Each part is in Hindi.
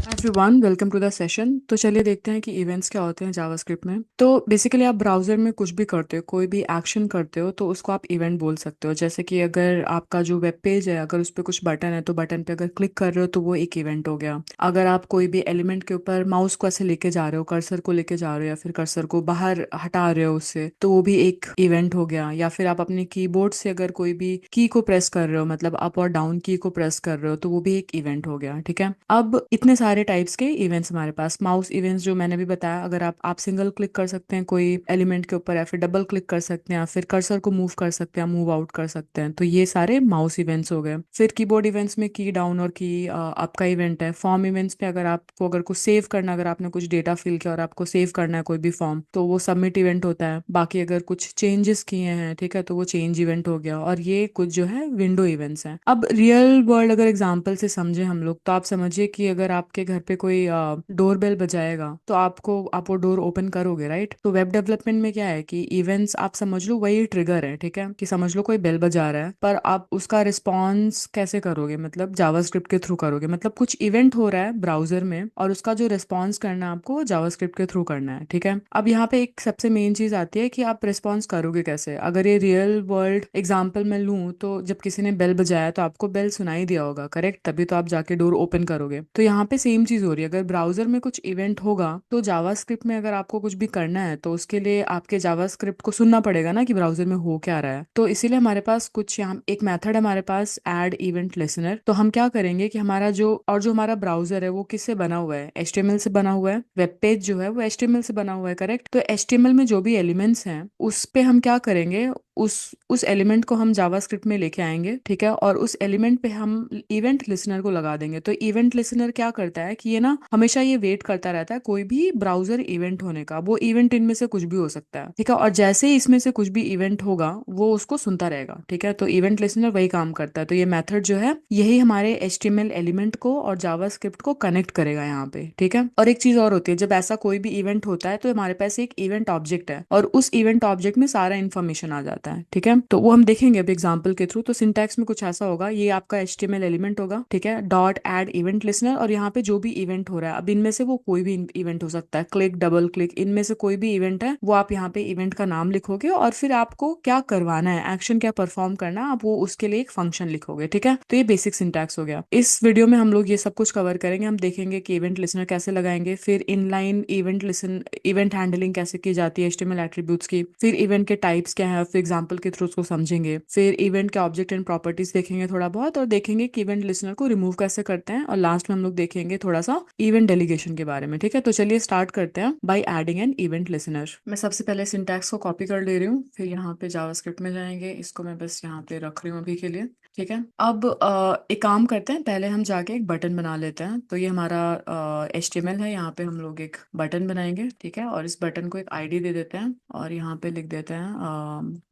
Everyone welcome to the session. तो चलिए देखते हैं कि इवेंट्स क्या होते हैं जावास्क्रिप्ट में। तो बेसिकली आप ब्राउजर में कुछ भी करते हो, कोई भी एक्शन करते हो तो उसको आप इवेंट बोल सकते हो। जैसे कि अगर आपका जो वेब पेज है, अगर उस पर कुछ बटन है तो बटन पे अगर क्लिक कर रहे हो तो वो एक इवेंट हो गया। अगर आप कोई भी एलिमेंट के ऊपर माउस को ऐसे लेके जा रहे हो, कर्सर को लेके जा रहे हो या फिर कर्सर को बाहर हटा रहे हो उससे, तो वो भी एक इवेंट हो गया। या फिर आप अपने कीबोर्ड से अगर कोई भी की को प्रेस कर रहे हो, मतलब अप और डाउन की को प्रेस कर रहे हो, तो वो भी एक इवेंट हो गया। ठीक है, अब इतने सारे टाइप्स के इवेंट्स हमारे पास। माउस इवेंट्स जो मैंने भी बताया, अगर आप सिंगल क्लिक कर सकते हैं कोई एलिमेंट के ऊपर, या फिर डबल क्लिक कर सकते हैं, या फिर कर्सर को मूव कर सकते हैं, मूव आउट कर सकते हैं, तो ये सारे माउस इवेंट्स हो गए। फिर कीबोर्ड इवेंट्स में की डाउन और की अप का इवेंट है। फॉर्म इवेंट्स में अगर कुछ सेव करना, अगर आपने कुछ डेटा फिल किया और आपको सेव करना है कोई भी फॉर्म, तो वो सबमिट इवेंट होता है। बाकी अगर कुछ चेंजेस किए हैं, ठीक है, तो वो चेंज इवेंट हो गया। और ये कुछ जो है विंडो इवेंट्स हैं। अब रियल वर्ल्ड अगर एग्जांपल से समझे हम लोग, तो आप समझिए कि अगर आपके घर पे कोई डोर बेल बजाएगा तो आप वो डोर ओपन करोगे, राइट। तो वेब डेवलपमेंट में क्या है कि इवेंट्स आप समझ लो वही ट्रिगर है। ठीक है, कि समझ लो कोई बेल बजा रहा है, पर आप उसका रिस्पॉन्स कैसे करोगे, मतलब जावास्क्रिप्ट के थ्रू करोगे। मतलब कुछ इवेंट हो रहा है ब्राउजर में और उसका जो रिस्पॉन्स करना है आपको जावास्क्रिप्ट के थ्रू करना है। ठीक है, अब यहाँ पे एक सबसे मेन चीज आती है कि आप रिस्पॉन्स करोगे कैसे। अगर ये रियल वर्ल्ड एग्जाम्पल मैं लूँ, तो जब किसी ने बेल बजाया तो आपको बेल सुनाई दिया होगा, करेक्ट, तभी तो आप जाके डोर ओपन करोगे। तो यहाँ पे सेम चीज हो रही है। अगर ब्राउजर में कुछ इवेंट होगा तो जावास्क्रिप्ट में अगर आपको कुछ भी करना है तो उसके लिए आपके जावास्क्रिप्ट को सुनना पड़ेगा ना कि ब्राउजर में हो क्या रहा है। तो इसीलिए हमारे पास कुछ यहाँ एक मेथड है हमारे पास, ऐड इवेंट लिसनर। तो हम क्या करेंगे कि जो हमारा ब्राउजर है वो किससे बना हुआ है, HTML से बना हुआ है। वेब पेज जो है वो HTML से बना हुआ है, करेक्ट। तो HTML में जो भी एलिमेंट्स हैं उस पे हम क्या करेंगे, उस एलिमेंट को हम जावास्क्रिप्ट में लेके आएंगे। ठीक है, और उस एलिमेंट पे हम इवेंट लिसनर को लगा देंगे। तो इवेंट लिसनर क्या करता है कि ये ना हमेशा ये वेट करता रहता है कोई भी ब्राउजर इवेंट होने का। वो इवेंट इनमें से कुछ भी हो सकता है, ठीक है, और जैसे ही इसमें से कुछ भी इवेंट होगा वो उसको सुनता रहेगा। ठीक है, तो इवेंट लिसनर वही काम करता है। तो ये मेथड जो है यही हमारे HTML एलिमेंट को और जावास्क्रिप्ट को कनेक्ट करेगा यहाँ पे। ठीक है, और एक चीज और होती है, जब ऐसा कोई भी इवेंट होता है तो हमारे पास एक इवेंट ऑब्जेक्ट है और उस इवेंट ऑब्जेक्ट में सारा इन्फॉर्मेशन आ जाता है। ठीक है, तो वो हम देखेंगे अभी एग्जाम्पल के थ्रू। तो सिंटैक्स में कुछ ऐसा होगा, ये आपका HTML एलिमेंट होगा, ठीक है, डॉट एड इवेंट लिसनर, और यहाँ पे जो भी इवेंट हो रहा है, अब इनमें से वो कोई भी इवेंट हो सकता है, क्लिक, डबल क्लिक, इनमें से कोई भी इवेंट है, वो आप यहाँ पे इवेंट का नाम लिखोगे और फिर आपको क्या करवाना है, एक्शन क्या परफॉर्म करना है, आप वो उसके लिए एक फंक्शन लिखोगे। ठीक है, तो ये बेसिक सिंटैक्स हो गया। इस वीडियो में हम लोग ये सब कुछ कवर करेंगे। हम देखेंगे कि इवेंट लिसनर कैसे लगाएंगे, फिर इनलाइन इवेंट हैंडलिंग कैसे की जाती है HTML एट्रीब्यूट्स की, फिर इवेंट के टाइप्स क्या है, फिर एग्जांपल के थ्रू उसको समझेंगे, फिर इवेंट के ऑब्जेक्ट एंड प्रॉपर्टीज देखेंगे थोड़ा बहुत, और देखेंगे कि इवेंट लिसनर को रिमूव कैसे करते हैं, और लास्ट में हम लोग देखेंगे थोड़ा सा इवेंट डेलीगेशन के बारे में। ठीक है, तो चलिए स्टार्ट करते हैं by adding an event listener. मैं सबसे पहले सिंटैक्स को कॉपी कर ले रही हूँ, फिर यहाँ पे जावास्क्रिप्ट में जाएंगे। इसको मैं बस यहाँ पे रख रही हूँ अभी के लिए। ठीक है, अब एक काम करते हैं, पहले हम जाके एक बटन बना लेते हैं। तो ये हमारा HTML है, यहाँ पे हम लोग एक बटन बनाएंगे। ठीक है, और इस बटन को एक ID दे देते हैं, और यहाँ पे लिख देते हैं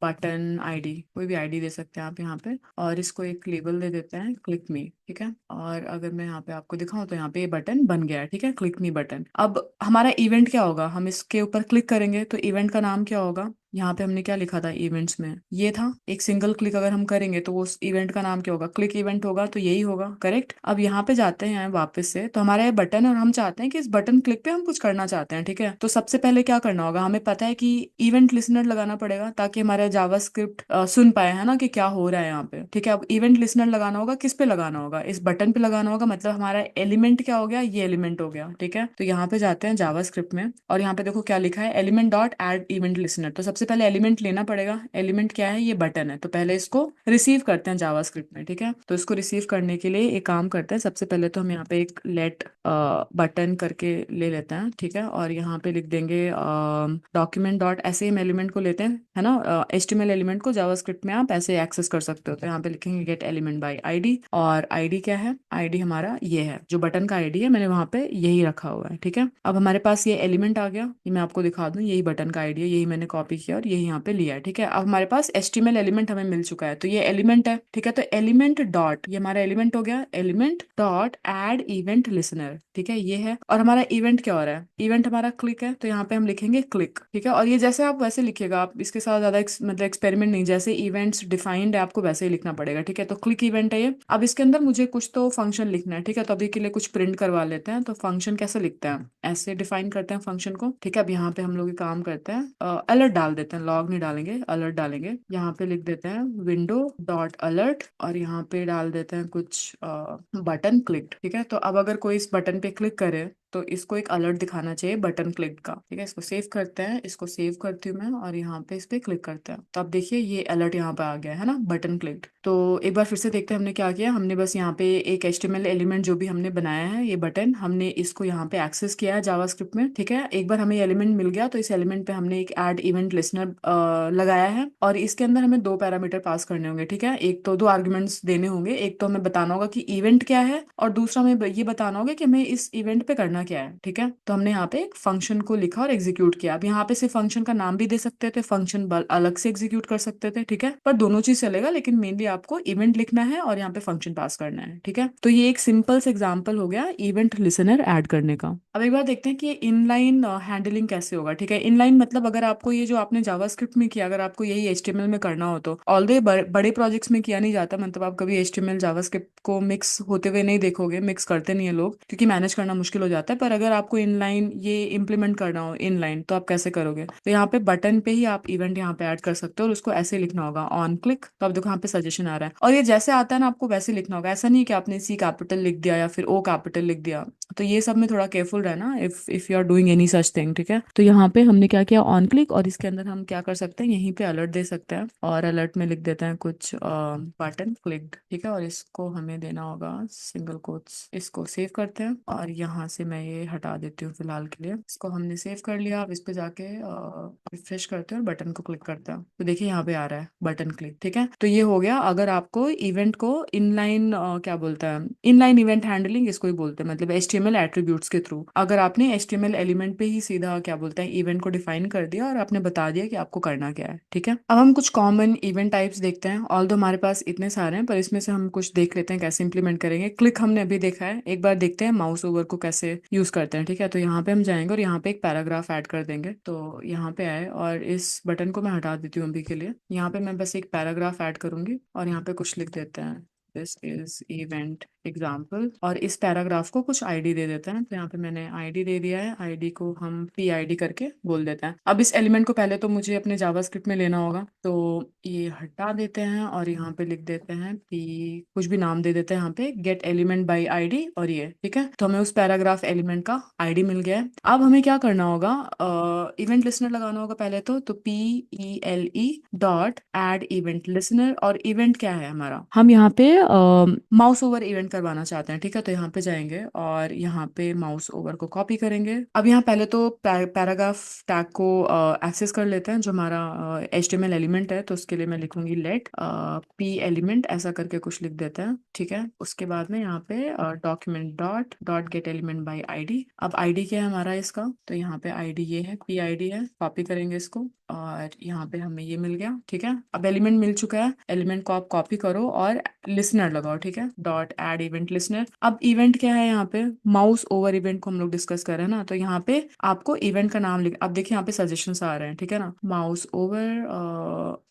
बटन ID, कोई भी ID दे सकते हैं आप यहाँ पे, और इसको एक लेबल दे देते हैं, क्लिक मी। ठीक है, और अगर मैं यहाँ पे आपको दिखाऊं तो यहाँ पे ये बटन बन गया है। ठीक है, क्लिक मी बटन। अब हमारा इवेंट क्या होगा, हम इसके ऊपर क्लिक करेंगे तो इवेंट का नाम क्या होगा। यहाँ पे हमने क्या लिखा था इवेंट्स में, ये था एक सिंगल क्लिक अगर हम करेंगे तो उस इवेंट का नाम क्या होगा, क्लिक इवेंट होगा, तो यही होगा, करेक्ट। अब यहाँ पे जाते हैं वापस से, तो हमारा ये बटन, और हम चाहते हैं कि इस बटन क्लिक पे हम कुछ करना चाहते हैं। ठीक है, तो सबसे पहले क्या करना होगा, हमें पता है कि इवेंट लिसनर लगाना पड़ेगा ताकि हमारा जावास्क्रिप्ट सुन पाए, है ना, कि क्या हो रहा है यहाँ पे। ठीक है, अब इवेंट लिसनर लगाना होगा, किस पे लगाना होगा, इस बटन पे लगाना होगा। मतलब हमारा एलिमेंट क्या हो गया, ये एलिमेंट हो गया। ठीक है, तो यहाँ पे जाते हैं जावास्क्रिप्ट में, और यहाँ पे देखो क्या लिखा है, element dot add event listener. तो सबसे पहले एलिमेंट लेना पड़ेगा। एलिमेंट क्या है, ये बटन है, तो पहले इसको रिसीव करते हैं जावास्क्रिप्ट में। ठीक है, तो इसको रिसीव करने के लिए एक काम करते हैं, सबसे पहले तो हम यहाँ पे एक लेट बटन करके ले लेते हैं। ठीक है, और यहाँ पे लिख देंगे डॉक्यूमेंट डॉट, ऐसे हम एलिमेंट को लेते हैं, है ना, HTML एलिमेंट को जावास्क्रिप्ट में आप ऐसे एक्सेस कर सकते हो। तो यहाँ पे लिखेंगे गेट एलिमेंट बाय ID, और ID क्या है, ID हमारा ये है, जो बटन का ID है, मैंने वहां पे यही रखा हुआ है। ठीक है, अब हमारे पास ये एलिमेंट आ गया, ये मैं आपको दिखा दूं, यही बटन का ID है, यही मैंने कॉपी किया किया और ये यहाँ पे लिया है। ठीक है, अब हमारे पास HTML एलिमेंट हमें मिल चुका है, तो ये एलिमेंट है। ठीक है, तो एलिमेंट डॉट, ये हमारा एलिमेंट हो गया, element dot add event listener. ठीक है, ये है। और हमारा इवेंट क्या हो रहा है, इवेंट हमारा क्लिक है, तो यहाँ पे हम लिखेंगे क्लिक। ठीक है, और ये जैसे आप वैसे लिखिएगा, आप इसके साथ ज्यादा मतलब एक्सपेरिमेंट नहीं, जैसे इवेंट्स डिफाइंड है आपको वैसे ही लिखना पड़ेगा। ठीक है, तो क्लिक इवेंट है ये। अब इसके अंदर मुझे कुछ तो फंक्शन लिखना है। ठीक है, तो अभी के लिए कुछ प्रिंट करवा लेते हैं। तो फंक्शन कैसे लिखते हैं, ऐसे डिफाइन करते हैं फंक्शन को। ठीक है, अब यहाँ पे हम लोग ये काम करते हैं, अलर्ट डाल देते हैं, लॉग नहीं डालेंगे, अलर्ट डालेंगे। यहाँ पे लिख देते हैं विंडो डॉट अलर्ट, और यहाँ पे डाल देते हैं कुछ बटन क्लिक। ठीक है, तो अब अगर कोई इस बटन पे क्लिक करे तो इसको एक अलर्ट दिखाना चाहिए बटन क्लिक का। ठीक है, इसको सेव करते हैं, इसको सेव करती हूँ मैं, और यहाँ पे इस पे क्लिक करते हैं। तो अब देखिए ये अलर्ट यहाँ पे आ गया है ना, बटन क्लिक। तो एक बार फिर से देखते हैं हमने क्या किया। हमने बस यहाँ पे एक HTML एलिमेंट जो भी हमने बनाया है, ये बटन, हमने इसको यहाँ पे एक्सेस किया है जावास्क्रिप्ट में। ठीक है, एक बार हमें एलिमेंट मिल गया तो इस एलिमेंट पे हमने एक ऐड इवेंट लिसनर लगाया है, और इसके अंदर हमें दो पैरामीटर पास करने होंगे। ठीक है, एक तो दो आर्ग्यूमेंट्स देने होंगे, एक तो हमें बताना होगा कि इवेंट क्या है, और दूसरा हमें ये बताना होगा कि हमें इस इवेंट पे करना क्या है। ठीक है, तो हमने यहाँ पे एक फंक्शन को लिखा और एग्जीक्यूट किया। अब यहाँ पे सिर्फ फंक्शन का नाम भी दे सकते थे, फंक्शन अलग से एग्जीक्यूट कर सकते थे। ठीक है, पर दोनों चीज चलेगा, लेकिन मेनली आपको इवेंट लिखना है और यहाँ पे फंक्शन पास करना है। ठीक है, तो ये एक सिंपल से एग्जांपल हो गया इवेंट लिसनर ऐड करने का। अब एक बार देखते हैं कि इनलाइन हैंडलिंग कैसे होगा। ठीक है, इनलाइन मतलब अगर आपको ये जो आपने जावास्क्रिप्ट में किया, अगर आपको यही HTML में करना हो तो, ऑल्दो बड़े प्रोजेक्ट्स में किया नहीं जाता, मतलब आप कभी HTML जावास्क्रिप्ट को मिक्स होते हुए नहीं देखोगे, मिक्स करते नहीं है लोग, क्योंकि मैनेज करना मुश्किल हो जाता है। पर अगर आपको इनलाइन ये इम्प्लीमेंट करना हो इनलाइन, तो आप कैसे करोगे, तो यहाँ पे बटन पे ही आप इवेंट यहाँ पे ऐड कर सकते हो, और उसको ऐसे लिखना होगा ऑन क्लिक। तो अब देखो यहाँ पे सजेशन आ रहा है, और ये जैसे आता है ना आपको वैसे लिखना होगा, ऐसा नहीं कि आपने C कैपिटल लिख दिया या फिर O कैपिटल लिख दिया। तो ये सब में थोड़ा केयरफुल रहना if you are doing any such thing. ठीक है, तो यहाँ पे हमने क्या किया, ऑन क्लिक, और इसके अंदर हम क्या कर सकते हैं, यहीं पे अलर्ट दे सकते हैं, और अलर्ट में लिख देते हैं कुछ बटन क्लिक। ठीक है, और इसको हमें देना होगा सिंगल कोट्स। इसको सेव करते हैं, और यहाँ से मैं ये हटा देती हूँ फिलहाल के लिए। इसको हमने सेव कर लिया। अब इस पे जाके रिफ्रेश करते हैं और बटन को क्लिक करते हैं, तो देखिए यहाँ पे आ रहा है बटन क्लिक। ठीक है, तो ये हो गया। अगर आपको इवेंट को इनलाइन क्या बोलता है, इनलाइन इवेंट हैंडलिंग इसको ही बोलते हैं, मतलब HTML एट्रीब्यूट्स के थ्रू अगर आपने HTML एलिमेंट पे ही सीधा क्या बोलते हैं इवेंट को डिफाइन कर दिया, और आपने बता दिया कि आपको करना क्या है। ठीक है, अब हम कुछ कॉमन इवेंट टाइप्स देखते हैं। ऑल्दो हमारे पास इतने सारे हैं, पर इसमें से हम कुछ देख लेते हैं कैसे इंप्लीमेंट करेंगे। क्लिक हमने अभी देखा है, एक बार देखते हैं माउस ओवर को कैसे यूज करते हैं। ठीक है, तो यहाँ पे हम जाएंगे और यहाँ पे एक पैराग्राफ ऐड कर देंगे। तो यहाँ पे आए, और इस बटन को मैं हटा देती हूँ अभी के लिए। यहाँ पे मैं बस एक पैराग्राफ ऐड करूंगी, और यहाँ पे कुछ लिख देते हैं, दिस इज इवेंट एग्जाम्पल, और इस पैराग्राफ को कुछ आईडी दे देते हैं। तो यहाँ पे मैंने आईडी दे दिया है, आईडी को हम PID करके बोल देते हैं। अब इस एलिमेंट को पहले तो मुझे अपने जावास्क्रिप्ट में लेना होगा, तो ये हटा देते हैं, और यहाँ पे लिख देते हैं कुछ भी नाम दे देते हैं, यहाँ पे गेट एलिमेंट बाई ID, और ये ठीक है। तो हमें उस पैराग्राफ एलिमेंट का ID मिल गया है। अब हमें क्या करना होगा, इवेंट लिसनर लगाना होगा पहले तो PELE dot add event listener, और इवेंट क्या है हमारा, हम यहाँ पे माउस ओवर इवेंट करवाना चाहते हैं। ठीक है, तो यहाँ पे जाएंगे और यहाँ पे माउस ओवर को कॉपी करेंगे। अब यहाँ पहले तो पैराग्राफ टैग को एक्सेस कर लेते हैं, जो हमारा HTML एलिमेंट है। तो उसके लिए मैं लिखूंगी लेट P एलिमेंट, ऐसा करके कुछ लिख देते हैं। ठीक है, उसके बाद में यहाँ पे document dot dot gate element by ID। अब ID क्या है हमारा इसका, तो यहाँ पे ID ये है, PID है, कॉपी करेंगे इसको, और यहाँ पे हमें ये मिल गया। ठीक है, अब एलिमेंट मिल चुका है, एलिमेंट को आप कॉपी करो और लिसनर लगाओ। ठीक है, डॉट एड इवेंट लिसनर। अब इवेंट क्या है, यहाँ पे माउस ओवर इवेंट को हम लोग डिस्कस कर रहे हैं ना, तो यहाँ पे आपको इवेंट का नाम लिख, अब देखिए यहाँ पे सजेशंस आ रहे हैं। ठीक है ना,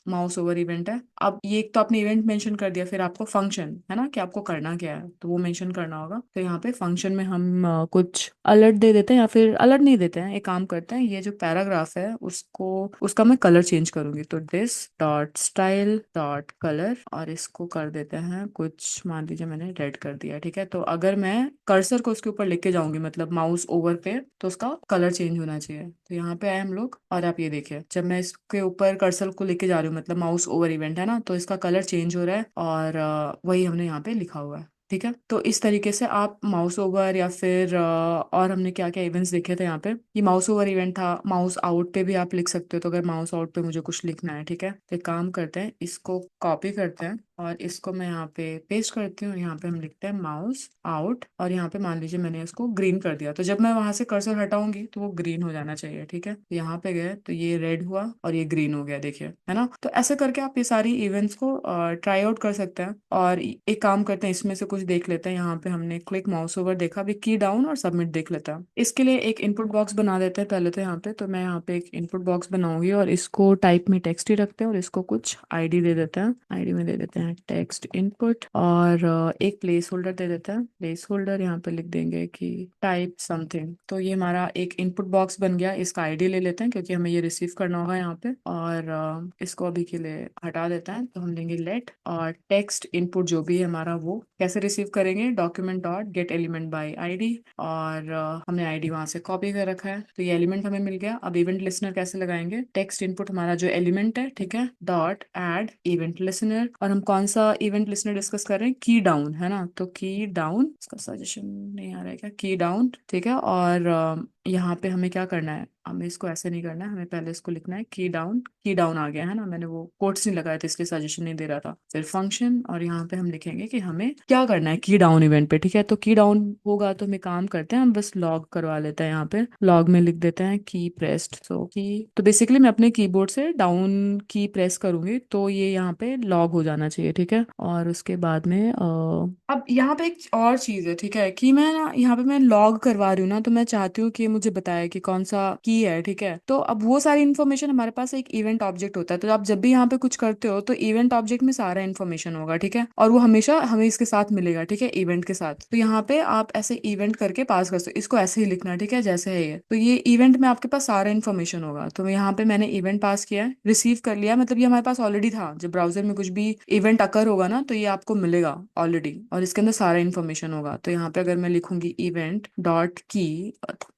माउस ओवर इवेंट है। अब ये एक तो आपने इवेंट मेंशन कर दिया, फिर आपको फंक्शन है ना कि आपको करना क्या है, तो वो मेंशन करना होगा। तो यहाँ पे फंक्शन में हम कुछ अलर्ट दे देते हैं, या फिर अलर्ट नहीं देते हैं, एक काम करते हैं, ये जो पैराग्राफ है उसको, उसका मैं कलर चेंज करूंगी। तो this dot style dot colour, और इसको कर देते हैं कुछ, मान लीजिए मैंने रेड कर दिया। ठीक है, तो अगर मैं कर्सर को उसके ऊपर लेके जाऊंगी, मतलब माउस ओवर पे, तो उसका कलर चेंज होना चाहिए। तो यहाँ पे आए हम लोग, और आप ये देखिए जब मैं इसके ऊपर कर्सर को लेके जा रही हूँ, मतलब माउस ओवर इवेंट है ना, तो इसका कलर चेंज हो रहा है, और वही हमने यहाँ पे लिखा हुआ है। ठीक है, तो इस तरीके से आप माउस ओवर, या फिर और हमने क्या क्या इवेंट्स देखे थे यहाँ पे, ये माउस ओवर इवेंट था। माउस आउट पे भी आप लिख सकते हो, तो अगर माउस आउट पे मुझे कुछ लिखना है, ठीक है, तो एक काम करते हैं, इसको कॉपी करते हैं, और इसको मैं यहाँ पे पेस्ट करती हूँ। यहाँ पे हम लिखते हैं माउस आउट, और यहाँ पे मान लीजिए मैंने इसको ग्रीन कर दिया, तो जब मैं वहां से कर्सर हटाऊंगी तो वो ग्रीन हो जाना चाहिए। ठीक है, तो यहाँ पे गए तो ये रेड हुआ और ये ग्रीन हो गया, देखिए, है ना। तो ऐसे करके आप ये सारी इवेंट्स को ट्राई आउट कर सकते हैं। और एक काम करते हैं, इसमें से कुछ देख लेते हैं। यहाँ पे हमने क्लिक माउस ओवर देखा, अभी की डाउन और सबमिट देख लेता है। इसके लिए एक इनपुट बॉक्स बना देते हैं पहले। तो यहाँ पे तो मैं यहाँ पे एक इनपुट बॉक्स बनाऊंगी और इसको टाइप में टेक्स्ट ही रखते हैं और इसको कुछ आईडी दे देते हैं। आईडी में दे देते हैं टेक्स्ट इनपुट, और एक प्लेस होल्डर दे देते हैं। प्लेस होल्डर यहाँ पे लिख देंगे कि टाइप समथिंग। तो ये हमारा एक इनपुट बॉक्स बन गया। इसका आईडी ले लेते हैं क्योंकि हमें ये रिसीव करना होगा यहाँ पे। और इसको अभी के लिए हटा देते हैं। तो हम देंगे लेट, और टेक्स्ट इनपुट जो भी है हमारा वो कैसे रिसीव करेंगे, document dot gate element by ID. और हमने आईडी वहां से कॉपी कर रखा है, तो ये एलिमेंट हमें मिल गया। अब इवेंट लिसनर कैसे लगाएंगे, टेक्स्ट इनपुट हमारा जो एलिमेंट है, ठीक है, डॉट ऐड इवेंट लिसनर। और हम कौन सा इवेंट लिसनर डिस्कस कर रहे हैं, की डाउन, है ना। तो की डाउन, इसका सजेशन नहीं आ रहा है क्या, की डाउन, ठीक है। और यहाँ पे हमें क्या करना है, हमें इसको ऐसे नहीं करना है, हमें पहले इसको लिखना है की डाउन। की डाउन आ गया है ना, मैंने वो कोट्स नहीं लगाया था इसलिए सजेशन नहीं दे रहा था। फिर फंक्शन, और यहाँ पे हम लिखेंगे कि हमें क्या करना है की डाउन इवेंट पे। ठीक है, तो की डाउन होगा तो हमें काम करते हैं, हम बस लॉग करवा लेते हैं। यहाँ पे लॉग में लिख देते हैं की प्रेस्ड। सो की, तो बेसिकली मैं अपने कीबोर्ड से डाउन की प्रेस करूंगी तो ये यहाँ पे लॉग हो जाना चाहिए। ठीक है, और उसके बाद में अब यहाँ पे एक और चीज है, ठीक है, कि मैं ना यहाँ पे मैं लॉग करवा रही हूँ ना, तो मैं चाहती हूँ कि मुझे बताए कि कौन सा की है। ठीक है, तो अब वो सारी इन्फॉर्मेशन हमारे पास एक इवेंट ऑब्जेक्ट होता है। तो आप जब भी यहाँ पे कुछ करते हो तो इवेंट ऑब्जेक्ट में सारा इन्फॉर्मेशन होगा। ठीक है, और वो हमेशा हमें इसके साथ मिलेगा। ठीक है, इवेंट के साथ। तो यहाँ पे आप ऐसे इवेंट करके पास कर सकते हो, इसको ऐसे ही लिखना है, ठीक है, जैसे है ये। तो ये इवेंट में आपके पास सारा इन्फॉर्मेशन होगा। तो यहाँ पे मैंने इवेंट पास किया है, रिसीव कर लिया, मतलब ये हमारे पास ऑलरेडी था। जब ब्राउजर में कुछ भी इवेंट अकर होगा ना, तो ये आपको मिलेगा ऑलरेडी, और इसके अंदर सारा इन्फॉर्मेशन होगा। तो यहाँ पे अगर मैं लिखूंगी इवेंट डॉट की,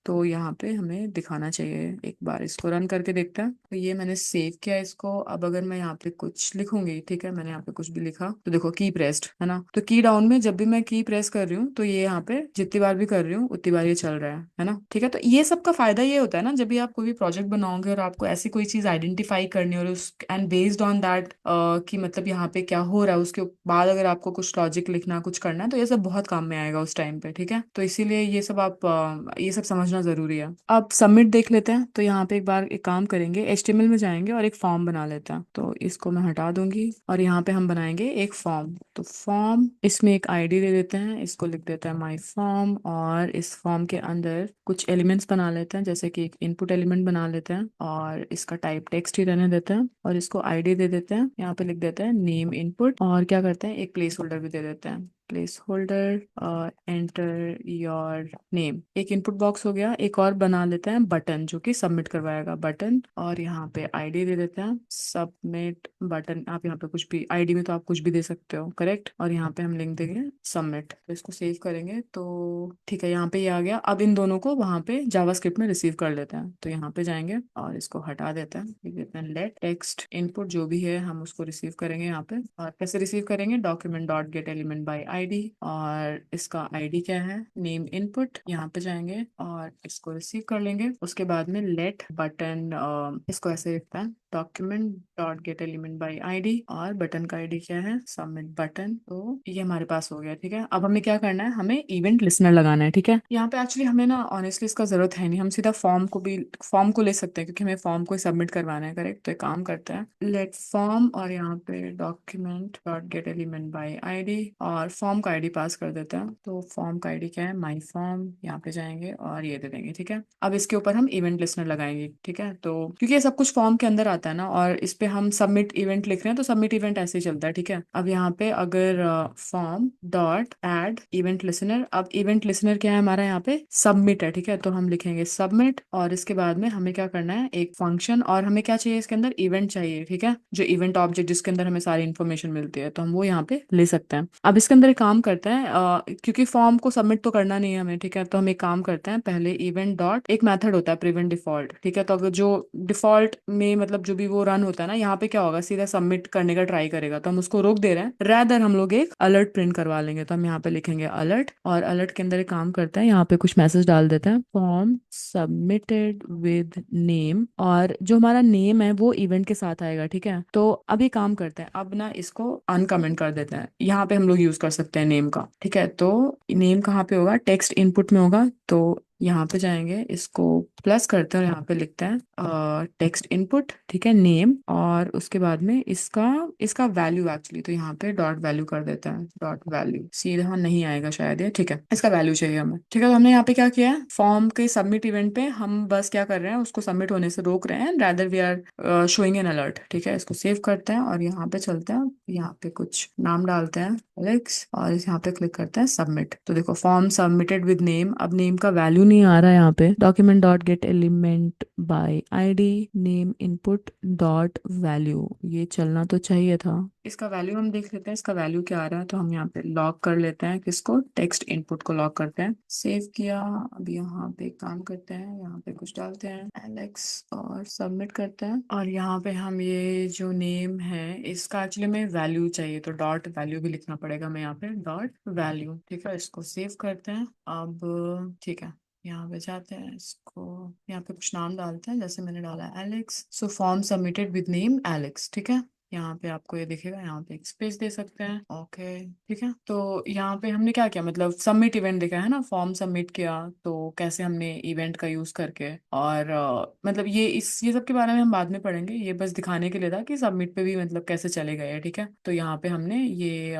तो यहाँ पे हमें दिखाना चाहिए। एक बार इसको रन करके देखते हैं। तो ये मैंने सेव किया इसको। अब अगर मैं यहाँ पे कुछ लिखूंगी, ठीक है, मैंने यहाँ पे कुछ भी लिखा, तो देखो की प्रेस्ड, है ना। तो की डाउन में जब भी मैं की प्रेस कर रही हूँ तो ये यहाँ पे जितनी बार भी कर रही हूँ उतनी बार ये चल रहा है ना। ठीक है, तो ये सब का फायदा ये होता है ना, जब भी आप कोई भी प्रोजेक्ट बनाओगे और आपको ऐसी कोई चीज आइडेंटिफाई करनी है, और उस एंड बेस्ड ऑन दैट कि मतलब यहाँ पे क्या हो रहा है, उसके बाद अगर आपको कुछ लॉजिक लिखना, कुछ करना है, तो ये सब बहुत काम में आएगा उस टाइम पे। ठीक है, तो इसीलिए ये सब आप ये सब समझना जरूरी है। अब सबमिट देख लेते हैं। तो यहाँ पे एक बार एक काम करेंगे, एचटीएमएल में जाएंगे और एक फॉर्म बना लेते हैं। तो इसको मैं हटा दूंगी और यहाँ पे हम बनाएंगे एक फॉर्म। तो फॉर्म, इसमें एक आईडी दे देते हैं, इसको लिख देते हैं माय फॉर्म। और इस फॉर्म के अंदर कुछ एलिमेंट्स बना लेते हैं, जैसे कि एक इनपुट एलिमेंट बना लेते हैं और इसका टाइप टेक्स्ट ही रहने देते हैं, और इसको आईडी दे देते हैं। यहाँ पे लिख देते हैं नेम इनपुट, और क्या करते हैं, एक प्लेस होल्डर भी दे देते हैं। Place holder, enter your name. एक इनपुट बॉक्स हो गया। एक और बना लेते हैं बटन, जो कि सबमिट करवाएगा, बटन। और यहाँ पे आईडी दे देते हैं सबमिट बटन। आप यहाँ पे कुछ भी आईडी में तो आप कुछ भी दे सकते हो, करेक्ट। और यहाँ पे हम लिख देंगे सबमिट। तो इसको सेव करेंगे तो ठीक है, यहाँ पे ये आ गया। अब इन दोनों को वहां पे जावास्क्रिप्ट में रिसीव कर लेते हैं। तो यहाँ पे जाएंगे और इसको हटा देते हैं, लिख देते हैं लेट टेक्स्ट इनपुट जो भी है हम उसको रिसीव करेंगे यहाँ पे। और कैसे रिसीव करेंगे, document dot gate element by ID, और इसका आईडी क्या है, नेम इनपुट। यहाँ पे जाएंगे और इसको रिसीव कर लेंगे। उसके बाद में लेट बटन, इसको ऐसे लिखता है document dot gate element by ID, और बटन का आईडी क्या है, सबमिट बटन। तो ये हमारे पास हो गया। ठीक है, अब हमें क्या करना है, हमें इवेंट लिसनर लगाना है। ठीक है, यहाँ पे एक्चुअली हमें ना ऑनेस्टली इसका जरूरत है नहीं, हम सीधा फॉर्म को ले सकते हैं क्योंकि हमें फॉर्म को सबमिट करवाना है, करेक्ट। तो एक काम करते हैं, लेट फॉर्म, और यहाँ पे document dot gate element by ID, और फॉर्म का आईडी पास कर देते हैं। तो फॉर्म का आईडी क्या है, माई फॉर्म। यहाँ पे जाएंगे और ये दे देंगे। ठीक है, अब इसके ऊपर हम इवेंट लिसनर लगाएंगे। ठीक है, तो क्योंकि ये सब कुछ फॉर्म के अंदर आता है ना, और इस पे हम सबमिट इवेंट लिख रहे हैं, तो सबमिट इवेंट ऐसे ही चलता है। ठीक है, अब यहाँ पे अगर form dot add event listener, अब इवेंट लिसनर क्या है हमारा, यहाँ पे सबमिट है। ठीक है, तो हम लिखेंगे सबमिट, और इसके बाद में हमें क्या करना है, एक फंक्शन, और हमें क्या चाहिए, इसके अंदर इवेंट चाहिए। ठीक है, जो इवेंट ऑब्जेक्ट जिसके अंदर हमें सारी इन्फॉर्मेशन मिलती है, तो हम वो यहाँ पे ले सकते हैं। अब इसके अंदर एक काम करते हैं, क्योंकि फॉर्म को सबमिट तो करना नहीं है हमें, ठीक है, तो हम एक काम करते हैं, पहले इवेंट डॉट, एक मेथड होता है प्रिवेंट डिफॉल्ट। ठीक है, तो अगर जो डिफॉल्ट में मतलब जो भी वो रन होता है ना, यहाँ पे क्या होगा, सीधा सबमिट करने का ट्राई करेगा, तो हम उसको रोक दे रहे हैं। रैदर हम लोग एक अलर्ट प्रिंट करवा लेंगे, तो हम यहाँ पे लिखेंगे अलर्ट, और अलर्ट के अंदर एक काम करते हैं, यहाँ पे कुछ मैसेज डाल देते हैं, फॉर्म सबमिटेड विद नेम, और जो हमारा नेम है वो इवेंट के साथ आएगा, ठीक है। तो अब ये काम करते हैं, अब ना इसको अनकमेंट कर देते हैं, यहाँ पे हम लोग यूज कर सकते हैं नेम का, ठीक है। तो नेम कहाँ पे होगा, टेक्स्ट इनपुट में होगा, तो यहाँ पे जाएंगे, इसको प्लस करते हैं और यहाँ पे लिखते हैं टेक्स्ट इनपुट, ठीक है, नेम, और उसके बाद में इसका इसका वैल्यू एक्चुअली, तो यहाँ पे डॉट वैल्यू कर देते हैं, डॉट वैल्यू सीधा नहीं आएगा शायद ये, ठीक है, इसका वैल्यू चाहिए हमें, ठीक है। तो हमने यहाँ पे क्या किया है, फॉर्म के सबमिट इवेंट पे हम बस क्या कर रहे हैं, उसको सबमिट होने से रोक रहे हैं, rather we are showing an alert, ठीक है। इसको सेव करते हैं और यहाँ पे चलते हैं, यहाँ पे कुछ नाम डालते हैं एलेक्स, और इस यहाँ पे क्लिक करते हैं सबमिट। तो देखो फॉर्म सबमिटेड विद नेम, अब नेम का वैल्यू नहीं आ रहा है यहाँ पे, document dot gate element by ID name input dot value, ये चलना तो चाहिए था। इसका वैल्यू हम देख लेते हैं, इसका वैल्यू क्या आ रहा है, तो हम यहाँ पे लॉक कर लेते हैं, किसको, टेक्स्ट इनपुट को लॉक करते हैं, सेव किया। अब यहाँ पे एक काम करते हैं, यहाँ पे कुछ डालते हैं एलेक्स और सबमिट करते हैं, और यहाँ पे हम ये जो नेम है इसका एक्चुअली में वैल्यू चाहिए, तो डॉट वैल्यू भी लिखना पड़ेगा, मैं यहाँ पे डॉट वैल्यू, ठीक है, इसको सेव करते हैं। अब ठीक है, यहाँ पे जाते हैं, इसको यहाँ पे कुछ नाम डालते हैं, जैसे मैंने डाला Alex, so form submitted with name Alex, ठीक है। यहाँ पे आपको ये दिखेगा, यहाँ पे एक स्पेस दे सकते हैं, ओके, ठीक है। तो यहाँ पे हमने क्या किया, मतलब सबमिट इवेंट दिखा है ना, फॉर्म सबमिट किया, तो कैसे हमने इवेंट का यूज करके, और मतलब ये सब के बारे में हम बाद में पढ़ेंगे, ये बस दिखाने के लिए था कि सबमिट पे भी मतलब कैसे चलेगा ये, ठीक है। तो यहाँ पे हमने ये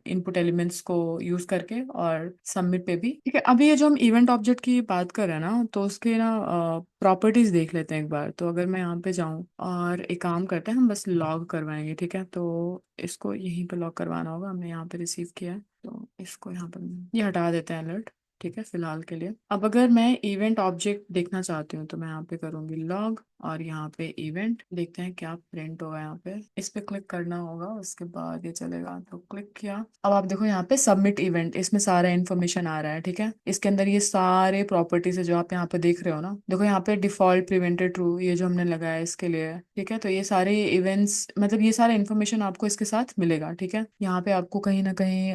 इनपुट एलिमेंट्स को यूज करके और सबमिट पे भी, ठीक है। अभी ये जो हम इवेंट ऑब्जेक्ट की बात कर रहे हैं ना, तो उसके ना प्रॉपर्टीज देख लेते हैं एक बार। तो अगर मैं यहाँ पे जाऊँ और एक काम करते हैं, हम बस लॉग करवाएंगे, ठीक है। तो इसको यहीं पे लॉग करवाना होगा, हमने यहाँ पे रिसीव किया है, तो इसको यहाँ पर ये हटा देते हैं अलर्ट, ठीक है, फिलहाल के लिए। अब अगर मैं इवेंट ऑब्जेक्ट देखना चाहती हूँ, तो मैं यहाँ पे करूंगी लॉग, और यहाँ पे इवेंट देखते हैं क्या प्रिंट होगा, यहाँ पे इस पे क्लिक करना होगा, उसके बाद ये चलेगा, तो क्लिक किया। अब आप देखो यहाँ पे सबमिट इवेंट, इसमें सारा इन्फॉर्मेशन आ रहा है, ठीक है। इसके अंदर ये सारे प्रॉपर्टीज है जो आप यहाँ पे देख रहे हो ना, देखो यहाँ पे डिफॉल्ट प्रिवेंटेड ट्रू, ये जो हमने लगाया है इसके लिए, ठीक है। तो ये सारे इवेंट्स, मतलब ये सारा इन्फॉर्मेशन आपको इसके साथ मिलेगा, ठीक है। यहाँ पे आपको कहीं ना कहीं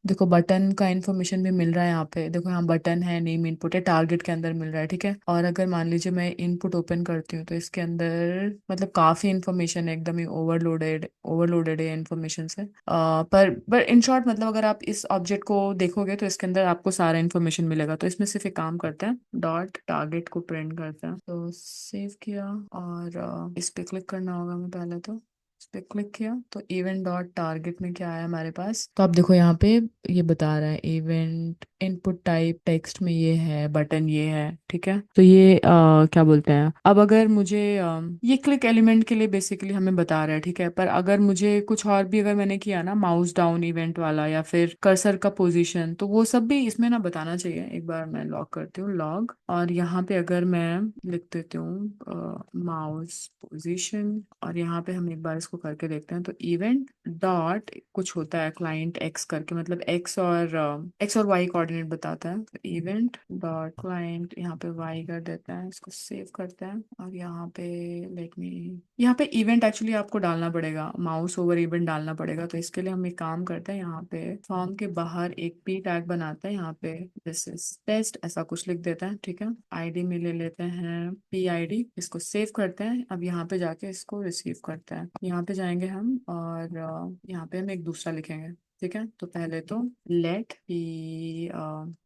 देखो बटन का इन्फॉर्मेशन भी मिल रहा है, यहाँ पे देखो, यहाँ बटन है, नेम इनपुट है, टारगेट के अंदर मिल रहा है, ठीक है। और अगर मान लीजिए मैं इनपुट ओपन करती हूँ, तो इसके अंदर मतलब काफी इन्फॉर्मेशन है, एकदम ही ओवरलोडेड ओवरलोडेड है इन्फॉर्मेशन से, पर इन शॉर्ट मतलब अगर आप इस ऑब्जेक्ट को देखोगे तो इसके अंदर आपको सारा इन्फॉर्मेशन मिलेगा। तो इसमें सिर्फ एक काम करते हैं, डॉट टारगेट को प्रिंट करते हैं, तो सेव किया, और इस पे क्लिक करना होगा, मैं पहले तो इस पे क्लिक किया, तो इवेंट डॉट टारगेट में क्या आया हमारे पास, तो आप देखो यहाँ पे ये बता रहा है इवेंट इनपुट टाइप टेक्स्ट में ये है, बटन ये है, ठीक है। तो ये क्या बोलते हैं, अब अगर मुझे ये क्लिक एलिमेंट के लिए बेसिकली हमें बता रहा है, ठीक है। पर अगर मुझे कुछ और भी अगर मैंने किया ना, माउस डाउन इवेंट वाला या फिर कर्सर का पोजीशन, तो वो सब भी इसमें ना बताना चाहिए। एक बार मैं लॉग करती हूँ, लॉग, और यहाँ पे अगर मैं लिख देती हूँ माउस पोजीशन, और यहाँ पे हम एक बार इसको करके देखते हैं, तो इवेंट डॉट कुछ होता है क्लाइंट एक्स करके, मतलब एक्स और वाई कोऑर्डिनेट बताता है, तो इवेंट डॉट क्लाइंट यहाँ पे वाई कर देते हैं, इसको सेव करते हैं, और यहाँ पे लेट मी, यहाँ पे इवेंट एक्चुअली आपको डालना पड़ेगा, माउस ओवर इवेंट डालना पड़ेगा। तो इसके लिए हम एक काम करते हैं, यहाँ पे फॉर्म के बाहर एक पी टैग बनाते हैं, यहाँ पे दिस इज टेस्ट ऐसा कुछ लिख देते हैं, ठीक है। आईडी में ले लेते हैं पी आईडी, इसको सेव करते हैं। अब यहाँ पे जाके इसको रिसीव करते हैं, यहाँ पे जाएंगे हम, और यहाँ पे हम एक दूसरा लिखेंगे, ठीक है। तो पहले तो लेट पी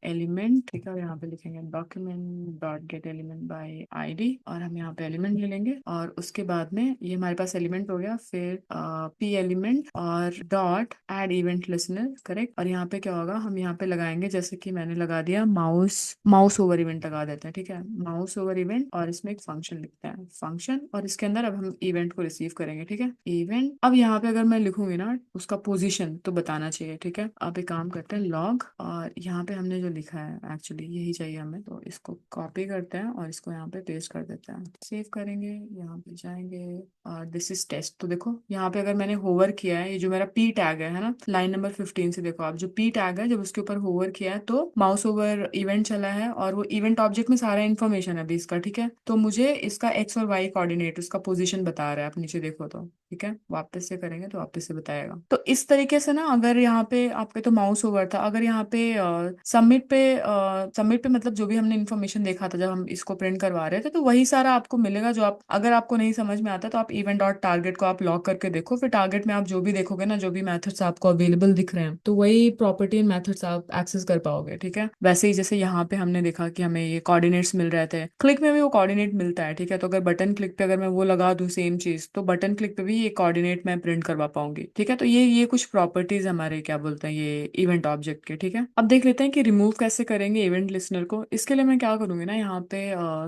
एलिमेंट, ठीक है, और यहाँ पे लिखेंगे document dot gate element by ID, और हम यहाँ पे एलिमेंट ले लेंगे, और उसके बाद में ये हमारे पास एलिमेंट हो गया, फिर पी एलिमेंट और dot add event listener, correct. और यहाँ पे क्या होगा, हम यहाँ पे लगाएंगे, जैसे कि मैंने लगा दिया माउस माउस ओवर इवेंट लगा देते हैं, ठीक है, माउस ओवर इवेंट, और इसमें एक फंक्शन लिखते हैं फंक्शन, और इसके अंदर अब हम इवेंट को रिसीव करेंगे, ठीक है, इवेंट। अब यहाँ पे अगर मैं लिखूंगी ना उसका पोजीशन, तो बताना आना चाहिए। ठीक है, अब एक काम करते हैं, लॉग, और यहाँ पे हमने जो लिखा है एक्चुअली यही चाहिए हमें, तो इसको कॉपी करते हैं और इसको यहाँ पे पेस्ट कर देते हैं। सेव करेंगे, यहाँ पे जाएंगे, और दिस इज टेस्ट। तो देखो यहाँ पे अगर मैंने होवर किया है, ये जो मेरा पी टैग है ना, लाइन नंबर 15 से देखो आप, जो पी टैग है जब उसके ऊपर होवर किया है तो माउस ओवर इवेंट चला है, और वो इवेंट ऑब्जेक्ट में सारा इन्फॉर्मेशन है अभी इसका। ठीक है, तो मुझे इसका एक्स और वाई कोऑर्डिनेट, उसका पोजीशन बता रहा है, आप नीचे देखो तो। ठीक है, वापस से करेंगे तो वापस से बताएगा। तो इस तरीके से ना, अगर यहाँ पे आपके तो माउस ओवर था, अगर यहाँ पे सबमिट पे मतलब जो भी हमने इन्फॉर्मेशन देखा था जब हम इसको प्रिंट करवा रहे थे, तो वही सारा आपको मिलेगा। जो आप, अगर आपको नहीं समझ में आता तो आप इवेंट डॉट टारगेट को आप लॉक करके देखो, फिर टारगेट में आप जो भी देखोगे ना, जो भी मेथड्स आपको अवेलेबल दिख रहे हैं, तो वही प्रॉपर्टी एंड मेथड्स आप एक्सेस कर पाओगे। ठीक है, वैसे ही जैसे यहाँ पे हमने देखा कि हमें ये कोऑर्डिनेट्स मिल रहे थे, क्लिक में भी वो कोऑर्डिनेट मिलता है। ठीक है, तो अगर बटन क्लिक पे अगर मैं वो लगा दूं सेम चीज, तो बटन क्लिक पे भी ये कोऑर्डिनेट मैं प्रिंट करवा पाऊंगी। ठीक है, तो ये कुछ प्रॉपर्टीज हमारे क्या बोलते हैं ये इवेंट ऑब्जेक्ट के। ठीक है, अब देख लेते हैं कि रिमूव कैसे करेंगे इवेंट लिसनर को। इसके लिए मैं क्या करूंगी ना, यहाँ पे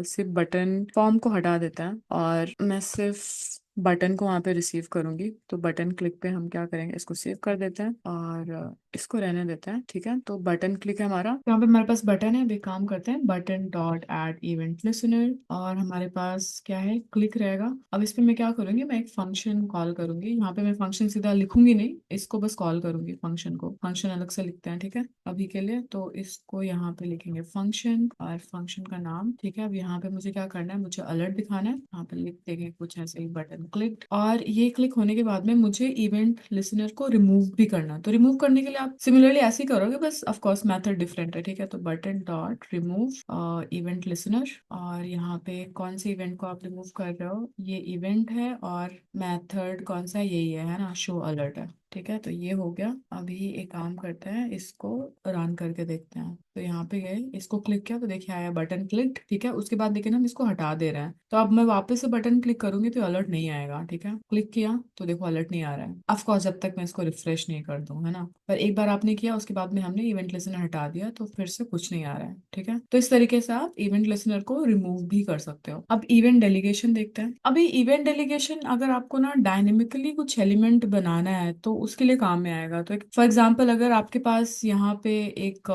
सिर्फ बटन फॉर्म को हटा देता है, और मैं सिर्फ बटन को वहां पे रिसीव करूंगी। तो बटन क्लिक पे हम क्या करेंगे, इसको सेव कर देते हैं और इसको रहने देते हैं। ठीक है, तो बटन क्लिक है हमारा, यहाँ पे हमारे पास बटन है। अभी काम करते हैं, button dot add event listener, और हमारे पास क्या है, क्लिक रहेगा। अब इस पे मैं क्या करूंगी, मैं एक फंक्शन कॉल करूंगी। यहाँ पे मैं फंक्शन सीधा लिखूंगी नहीं, इसको बस कॉल करूंगी फंक्शन को। फंक्शन अलग से लिखते हैं, ठीक है, अभी के लिए। तो इसको यहाँ पे लिखेंगे फंक्शन, और फंक्शन का नाम। ठीक है, अब यहाँ पे मुझे क्या करना है, मुझे अलर्ट दिखाना है। यहाँ पे लिख देंगे कुछ ऐसे ही, बटन क्लिक। और ये क्लिक होने के बाद में मुझे इवेंट लिसनर को रिमूव भी करना है। तो रिमूव करने के लिए आप सिमिलरली ऐसे ही करोगे, बस ऑफ कोर्स मेथड डिफरेंट है। ठीक है, तो button dot remove event listener, और यहाँ पे कौन से इवेंट को आप रिमूव कर रहे हो, ये इवेंट है, और मेथड कौन सा है, यही है ना, शो अलर्ट है। ठीक है, तो ये हो गया। अभी एक काम करते हैं, इसको रन करके देखते हैं। तो यहाँ पे गए, इसको क्लिक किया तो देखिए आया बटन क्लिक। ठीक है, उसके बाद लेकिन हम इसको हटा दे रहे हैं, तो अब मैं वापस से बटन क्लिक करूंगी तो अलर्ट नहीं आएगा। ठीक है, क्लिक किया तो देखो अलर्ट नहीं आ रहा है, ऑफ कोर्स जब तक मैं इसको रिफ्रेश नहीं कर दूं, है ना। पर एक बार आपने किया, उसके बाद में हमने इवेंट लिसनर हटा दिया, तो फिर से कुछ नहीं आ रहा है। ठीक है, तो इस तरीके से आप इवेंट लिसनर को रिमूव भी कर सकते हो। अब इवेंट डेलीगेशन देखते हैं। अभी इवेंट डेलीगेशन अगर आपको ना डायनेमिकली कुछ एलिमेंट बनाना है तो उसके लिए काम में आएगा। तो फॉर एग्जांपल, अगर आपके पास यहाँ पे एक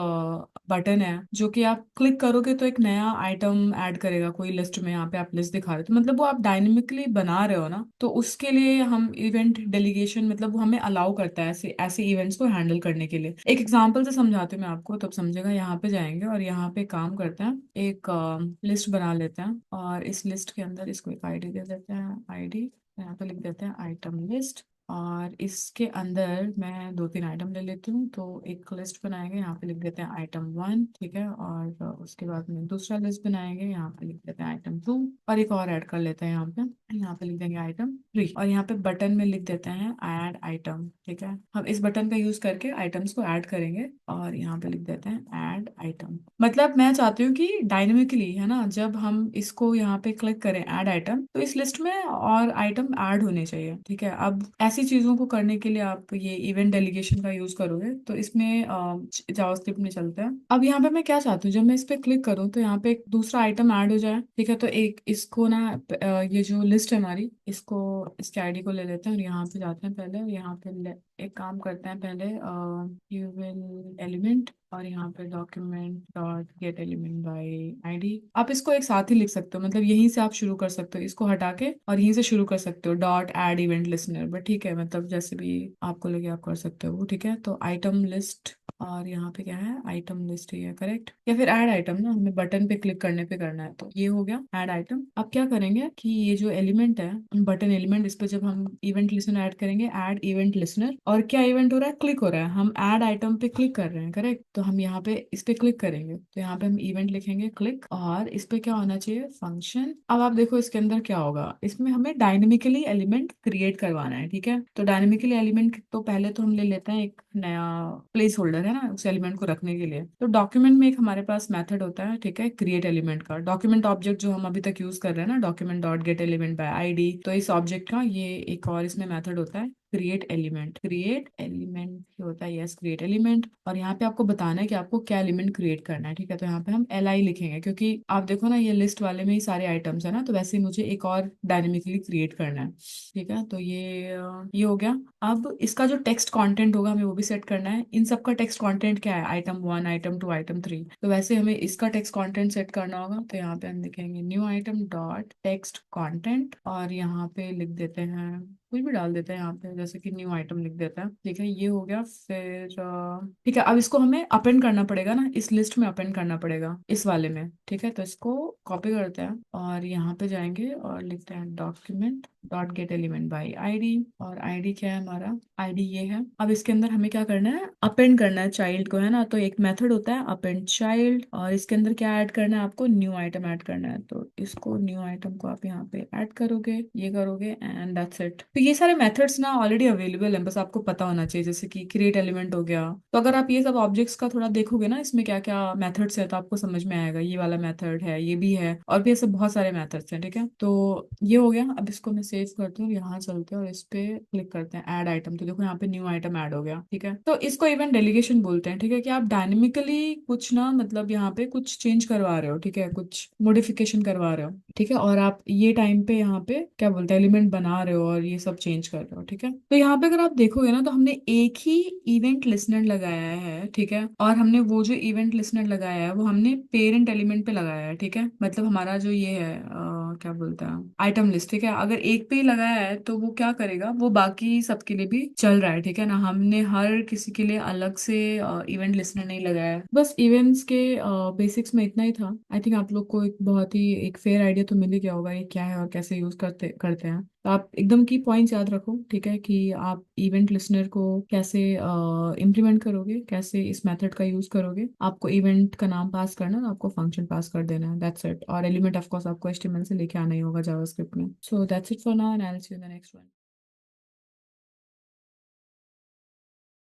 बटन है जो कि आप क्लिक करोगे तो एक नया आइटम ऐड करेगा कोई लिस्ट में, यहाँ पे आप लिस्ट दिखा रहे हो, तो मतलब वो आप डायनेमिकली बना रहे हो ना, तो उसके लिए हम इवेंट डेलीगेशन, मतलब वो हमें अलाउ करता है ऐसे ऐसे इवेंट्स को हैंडल करने के लिए। एक एग्जांपल से समझाती हूँ मैं आपको, तब समझेगा। यहाँ पे जाएंगे और यहाँ पे काम करते हैं, एक लिस्ट बना लेते हैं, और इस लिस्ट के अंदर इसको एक आईडी दे देते हैं। आईडी यहाँ पे लिख देते हैं आइटम लिस्ट, और इसके अंदर मैं दो तीन आइटम ले लेती हूँ। तो एक लिस्ट बनाएंगे, यहाँ पे लिख देते हैं आइटम 1। ठीक है, और उसके बाद में दूसरा लिस्ट बनाएंगे, यहाँ पे लिख देते हैं आइटम 2, और एक और ऐड कर लेते हैं यहाँ पे लिख देंगे आइटम 3, और यहाँ पे बटन में लिख देते हैं ऐड आइटम। ठीक है, हम इस बटन का यूज करके आइटम्स को ऐड करेंगे, और यहाँ पे लिख देते हैं ऐड आइटम। मतलब मैं चाहती हूँ कि डायनेमिकली, है ना, जब हम इसको यहाँ पे क्लिक करें ऐड आइटम, तो इस लिस्ट में और आइटम ऐड होने चाहिए। ठीक है, अब ऐसी चीजों को करने के लिए आप ये इवेंट डेलीगेशन का यूज करोगे, तो इसमें जावास्क्रिप्ट में चलता है। अब यहाँ पे मैं क्या चाहती हूँ, जब मैं इस पे क्लिक करूँ तो यहाँ पे एक दूसरा आइटम ऐड हो जाए। ठीक है, तो एक इसको ना ये जो लिस्ट है हमारी, इसको, इसके आईडी को ले लेते हैं, और यहाँ पे जाते हैं पहले, और यहाँ पे एक काम करते हैं पहले, यू विल एलिमेंट, और यहाँ पे document dot gate element by ID. आप इसको एक साथ ही लिख सकते हो, मतलब यहीं से आप शुरू कर सकते हो, इसको हटा के और यहीं से शुरू कर सकते हो, dot add event listener. But ठीक है, मतलब जैसे भी आपको लगे आप कर सकते हो। ठीक है, तो आइटम लिस्ट, और यहाँ पे क्या है, आइटम लिस्ट ही है, करेक्ट, या फिर ऐड आइटम ना, हमें बटन पे क्लिक करने पे करना है, तो ये हो गया ऐड आइटम। अब क्या करेंगे कि ये जो एलिमेंट है, बटन एलिमेंट, इस पे जब हम इवेंट लिसनर ऐड करेंगे, ऐड इवेंट लिसनर, और क्या इवेंट हो रहा है, क्लिक हो रहा है, हम ऐड आइटम पे क्लिक कर रहे हैं, करेक्ट। तो हम यहाँ पे इस पे क्लिक करेंगे, तो यहाँ पे हम इवेंट लिखेंगे क्लिक, और इस पे क्या होना चाहिए, फंक्शन। अब आप देखो इसके अंदर क्या होगा, इसमें हमें डायनेमिकली एलिमेंट क्रिएट करवाना है। ठीक है, तो डायनेमिकली एलिमेंट, तो पहले तो हम ले लेते हैं एक नया प्लेस होल्डर, है ना, उस एलिमेंट को रखने के लिए। तो डॉक्यूमेंट में एक हमारे पास मेथड होता है, ठीक है, क्रिएट एलिमेंट का। डॉक्यूमेंट ऑब्जेक्ट जो हम अभी तक यूज कर रहे हैं ना, document dot gate element by ID, तो इस ऑब्जेक्ट का ये एक और इसमें मेथड होता है क्रिएट एलिमेंट होता है, यस क्रिएट एलिमेंट। और यहाँ पे आपको बताना है कि आपको क्या एलिमेंट क्रिएट करना है, ठीक है। तो यहाँ पे हम li लिखेंगे, क्योंकि आप देखो ना ये लिस्ट वाले में ही सारे आइटम्स है ना, तो वैसे ही मुझे एक और डायनेमिकली क्रिएट करना है, ठीक है। तो ये हो गया। अब इसका जो टेक्स्ट कंटेंट होगा हमें वो भी सेट करना है। इन सबका टेक्स्ट कंटेंट क्या है, आइटम 1, आइटम 2, आइटम 3। तो वैसे हमें इसका टेक्स्ट कंटेंट सेट करना होगा। तो यहाँ पे हम लिखेंगे new item dot text content, और यहाँ पे लिख देते हैं, कुछ भी डाल देते हैं यहाँ पे, जैसे कि न्यू आइटम लिख देते हैं, ठीक है। ये हो गया। फिर ठीक है, अब इसको हमें अपेंड करना पड़ेगा ना, इस लिस्ट में अपेंड करना पड़ेगा, इस वाले में, ठीक है। तो इसको कॉपी करते हैं और यहाँ पे जाएंगे और लिखते हैं document dot gate element by ID. और आईडी क्या है हमारा, आईडी ये है। अब इसके अंदर हमें क्या करना है, अपेंड करना है चाइल्ड को, है ना। तो एक मेथड होता है अपेंड चाइल्ड, और इसके अंदर क्या ऐड करना है, आपको न्यू आइटम ऐड करना है। तो इसको न्यू आइटम को आप यहाँ पे ऐड करोगे, ये करोगे, एंड दैट्स इट। तो ये सारे मेथड्स ना ऑलरेडी अवेलेबल है, बस आपको पता होना चाहिए। जैसे कि क्रिएट एलिमेंट हो गया, तो अगर आप ये सब ऑब्जेक्ट्स का थोड़ा देखोगे ना, इसमें क्या क्या मेथड्स है, तो आपको समझ में आएगा ये वाला मेथड है, ये भी है, और भी ऐसे बहुत सारे मेथड्स हैं, ठीक है। तो ये हो गया। अब इसको मैं सेव करती हूँ, यहाँ चलते हैं और इस पे क्लिक करते हैं ऐड आइटम। तो देखो यहाँ पे न्यू आइटम ऐड हो गया, ठीक है। तो इसको इवेंट डेलीगेशन बोलते हैं, ठीक है, कि आप डायनेमिकली कुछ ना, मतलब यहाँ पे कुछ चेंज करवा रहे हो, ठीक है, कुछ मॉडिफिकेशन करवा रहे हो, ठीक है। और आप ये टाइम पे यहाँ पे क्या बोलते हैं, एलिमेंट बना रहे हो और ये सब चेंज कर रहे हो, ठीक है। तो यहाँ पे अगर आप देखोगे ना, तो हमने एक ही इवेंट लिसनर लगाया है, ठीक है। और हमने वो जो इवेंट लिसनर लगाया है वो हमने पेरेंट एलिमेंट पे लगाया है, ठीक है। मतलब हमारा जो ये है क्या बोलते हैं, आइटम लिस्ट, ठीक है। अगर एक पे ही लगाया है तो वो क्या करेगा, वो बाकी सबके लिए भी चल रहा है, ठीक है ना। हमने हर किसी के लिए अलग से इवेंट लिसनर नहीं लगाया है। बस इवेंट्स के बेसिक्स में इतना ही था। आई थिंक आप लोग को एक बहुत ही एक फेयर आइडिया तो मिल ही गया होगा ये क्या है और कैसे यूज करते करते हैं। तो आप एकदम की पॉइंट्स याद रखो, ठीक है, कि आप इवेंट लिसनर को कैसे इम्प्लीमेंट करोगे, कैसे इस मेथड का यूज करोगे। आपको इवेंट का नाम पास करना है और आपको फंक्शन पास कर देना है, दैट्स इट। और एलिमेंट ऑफ कोर्स आपको HTML से लेके आना ही होगा जावास्क्रिप्ट में। So that's it for now, and I will see you in the next one.